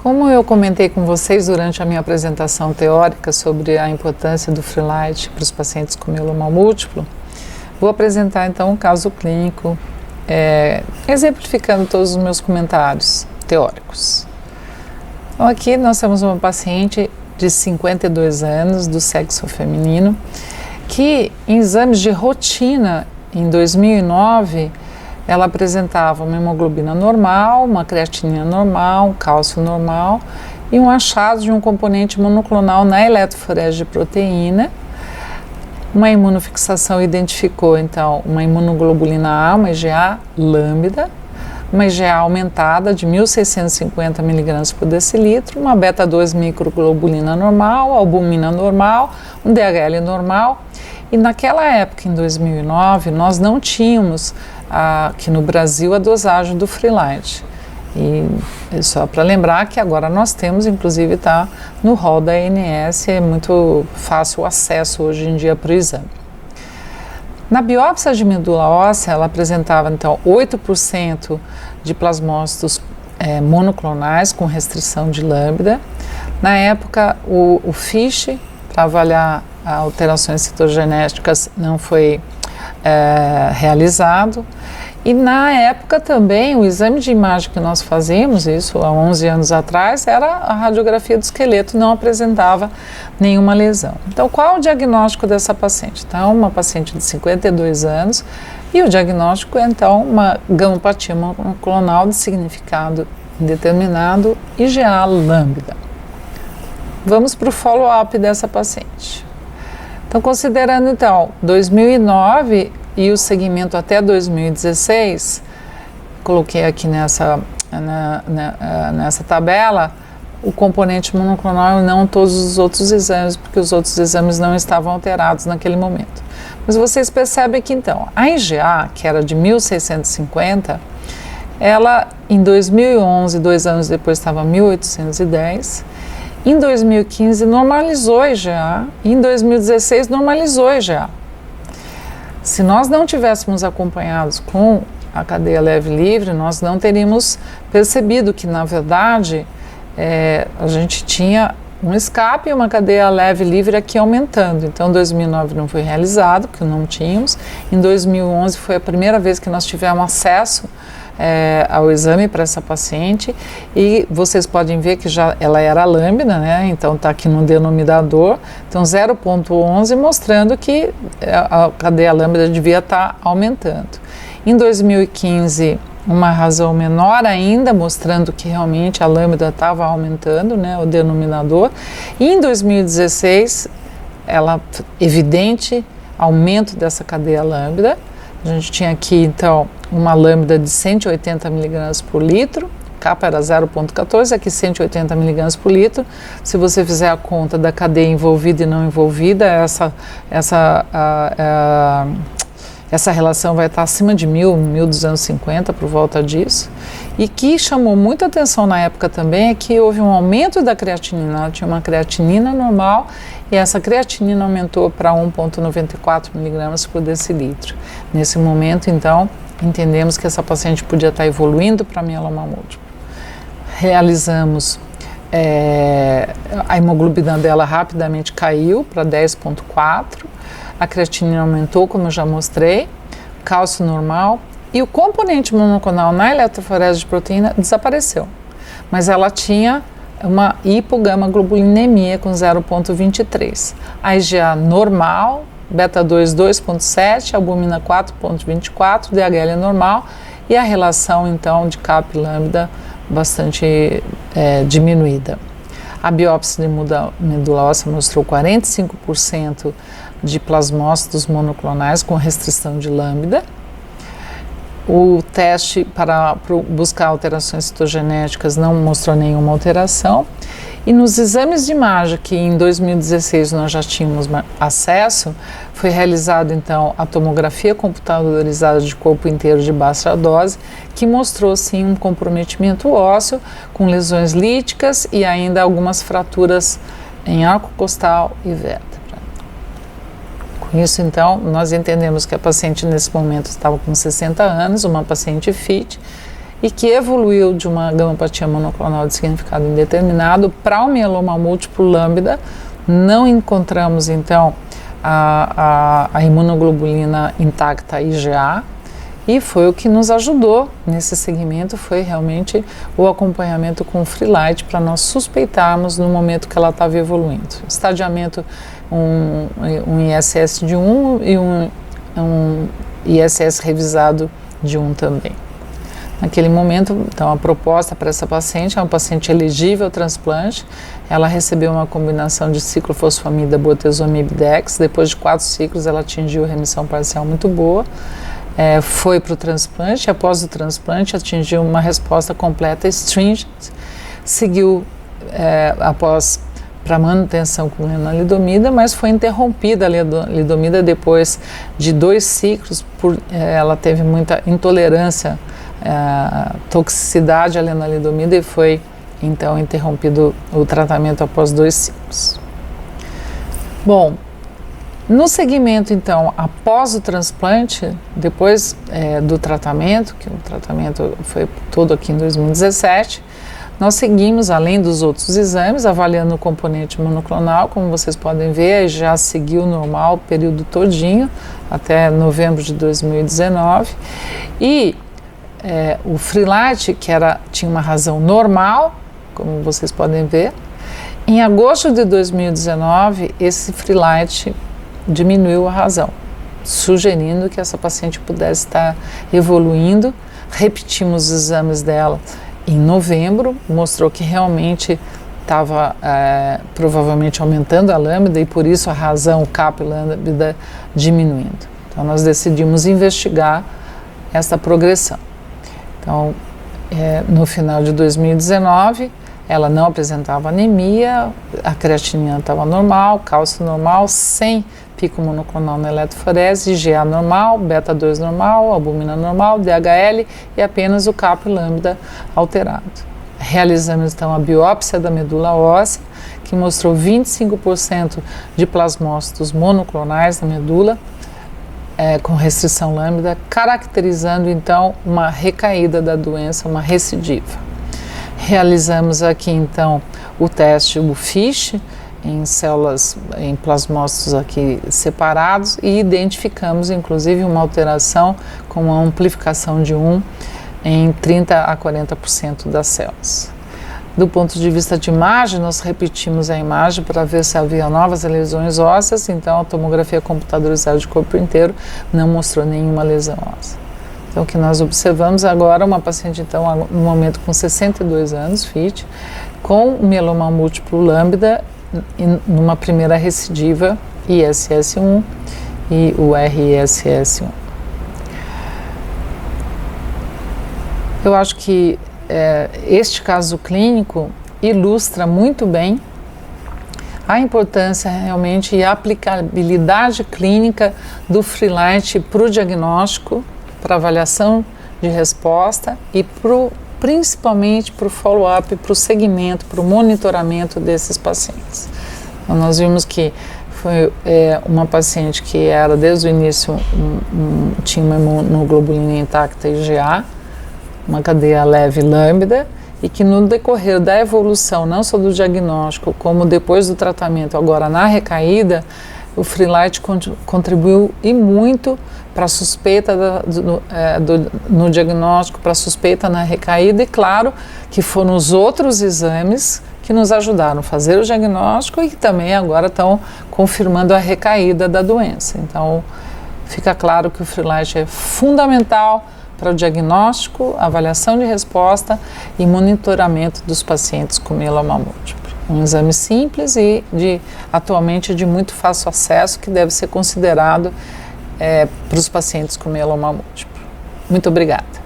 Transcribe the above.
Como eu comentei com vocês durante a minha apresentação teórica sobre a importância do Free Light para os pacientes com mieloma múltiplo, vou apresentar então um caso clínico, exemplificando todos os meus comentários teóricos. Então aqui nós temos uma paciente de 52 anos, do sexo feminino, que em exames de rotina em 2009, ela apresentava uma hemoglobina normal, uma creatinina normal, um cálcio normal e um achado de um componente monoclonal na eletroforese de proteína. Uma imunofixação identificou, então, uma imunoglobulina A, uma IgA lambda, uma IgA aumentada de 1.650 mg por decilitro, uma beta-2 microglobulina normal, albumina normal, um DHL normal. E naquela época, em 2009, nós não tínhamos aqui no Brasil a dosagem do Free Light. E só para lembrar que agora nós temos, inclusive está no rol da ANS, é muito fácil o acesso hoje em dia para o exame. Na biópsia de medula óssea, ela apresentava então 8% de plasmócitos monoclonais com restrição de lambda. Na época, o FISH, para avaliar alterações citogenéticas, não foi realizado. E na época também, o exame de imagem que nós fazíamos, isso há 11 anos atrás, era a radiografia do esqueleto, não apresentava nenhuma lesão. Então, qual é o diagnóstico dessa paciente? Então, uma paciente de 52 anos e o diagnóstico é, então, uma gamopatia monoclonal de significado indeterminado, IgA lambda. Vamos para o follow-up dessa paciente. Então, considerando, então, 2009 e o segmento até 2016, coloquei aqui nessa tabela o componente monoclonal e não todos os outros exames, porque os outros exames não estavam alterados naquele momento. Mas vocês percebem que, então, a IgA, que era de 1.650, ela, em 2011, 2 anos depois, estava 1.810, em 2015 normalizou a IgA e em 2016 normalizou a IgA. Se nós não tivéssemos acompanhados com a cadeia leve livre, nós não teríamos percebido que, na verdade, a gente tinha um escape e uma cadeia leve livre aqui aumentando. Então, em 2009 não foi realizado, porque não tínhamos. Em 2011 foi a primeira vez que nós tivemos acesso ao exame para essa paciente e vocês podem ver que já ela era lambda, né? Então está aqui no denominador, então 0,11 mostrando que a cadeia lambda devia estar aumentando. Em 2015 uma razão menor ainda, mostrando que realmente a lambda estava aumentando, né, o denominador, e em 2016 ela evidente aumento dessa cadeia lambda. A gente tinha aqui, então, uma lambda de 180 mg por litro, capa era 0,14, aqui 180 mg por litro. Se você fizer a conta da cadeia envolvida e não envolvida, essa relação vai estar acima de 1.250 por volta disso. E que chamou muita atenção na época também é que houve um aumento da creatinina. Ela tinha uma creatinina normal e essa creatinina aumentou para 1,94 mg por decilitro. Nesse momento, então, entendemos que essa paciente podia estar evoluindo para mieloma múltiplo. Realizamos, a hemoglobina dela rapidamente caiu para 10,4, a creatinina aumentou, como eu já mostrei, cálcio normal, e o componente monoclonal na eletroforese de proteína desapareceu. Mas ela tinha uma hipogama-globulinemia com 0,23. A IgA normal, beta-2 2,7, albumina 4,24, DHL normal e a relação então de CAP lambda bastante diminuída. A biópsia de medula óssea mostrou 45% de plasmócitos monoclonais com restrição de lambda. O teste para buscar alterações citogenéticas não mostrou nenhuma alteração. E nos exames de imagem, que em 2016 nós já tínhamos acesso, foi realizada então a tomografia computadorizada de corpo inteiro de baixa dose, que mostrou sim um comprometimento ósseo com lesões líticas e ainda algumas fraturas em arco costal e vértebra. Com isso então nós entendemos que a paciente nesse momento estava com 60 anos, uma paciente fit, e que evoluiu de uma gamopatia monoclonal de significado indeterminado para o mieloma múltiplo lambda. Não encontramos, então, a imunoglobulina intacta IgA, e foi o que nos ajudou nesse segmento, foi realmente o acompanhamento com o Freelite para nós suspeitarmos no momento que ela estava evoluindo. Estadiamento, um ISS de 1 e um ISS revisado de 1 também. Naquele momento, então, a proposta para essa paciente é uma paciente elegível ao transplante. Ela recebeu uma combinação de ciclofosfamida, bortezomib, dex. Depois de 4 ciclos, ela atingiu remissão parcial muito boa. Foi para o transplante. Após o transplante, atingiu uma resposta completa stringent. Seguiu após para manutenção com lenalidomida, mas foi interrompida a lenalidomida depois de 2 ciclos. Ela teve muita intolerância, toxicidade à lenalidomida, e foi então interrompido o tratamento após 2 ciclos. Bom, no segmento então após o transplante, depois do tratamento, que o tratamento foi todo aqui em 2017, nós seguimos, além dos outros exames, avaliando o componente monoclonal. Como vocês podem ver, já seguiu normal o período todinho, até novembro de 2019, e o Freelite, que tinha uma razão normal, como vocês podem ver, em agosto de 2019, esse Freelite diminuiu a razão, sugerindo que essa paciente pudesse estar evoluindo. Repetimos os exames dela em novembro, mostrou que realmente estava provavelmente aumentando a lambda, e por isso a razão CAP lambda diminuindo. Então nós decidimos investigar essa progressão. Então, no final de 2019, ela não apresentava anemia, a creatinina estava normal, cálcio normal, sem pico monoclonal na eletroforese, IgA normal, beta-2 normal, albumina normal, DHL e apenas o CAP lambda alterado. Realizamos então a biópsia da medula óssea, que mostrou 25% de plasmócitos monoclonais na medula, com restrição lambda, caracterizando então uma recaída da doença, uma recidiva. Realizamos aqui então o teste, o FISH, em células, em plasmócitos aqui separados, e identificamos inclusive uma alteração com uma amplificação de 1 em 30 a 40% das células. Do ponto de vista de imagem, nós repetimos a imagem para ver se havia novas lesões ósseas. Então a tomografia computadorizada de corpo inteiro não mostrou nenhuma lesão óssea. Então o que nós observamos agora, uma paciente então no momento com 62 anos, FIT, com mieloma múltiplo lambda, numa primeira recidiva ISS1 e o RISS1. Eu acho que este caso clínico ilustra muito bem a importância realmente e a aplicabilidade clínica do Freelite para o diagnóstico, para avaliação de resposta e principalmente para o follow-up, para o segmento, para o monitoramento desses pacientes. Então, nós vimos que foi uma paciente que era desde o início tinha uma imunoglobulina intacta IgA, uma cadeia leve lambda, e que no decorrer da evolução, não só do diagnóstico, como depois do tratamento, agora na recaída, o Freelite contribuiu e muito para a suspeita no diagnóstico, para a suspeita na recaída, e claro que foram os outros exames que nos ajudaram a fazer o diagnóstico e que também agora estão confirmando a recaída da doença. Então, fica claro que o Freelite é fundamental para o diagnóstico, avaliação de resposta e monitoramento dos pacientes com mieloma múltiplo. Um exame simples e atualmente de muito fácil acesso, que deve ser considerado para os pacientes com mieloma múltiplo. Muito obrigada.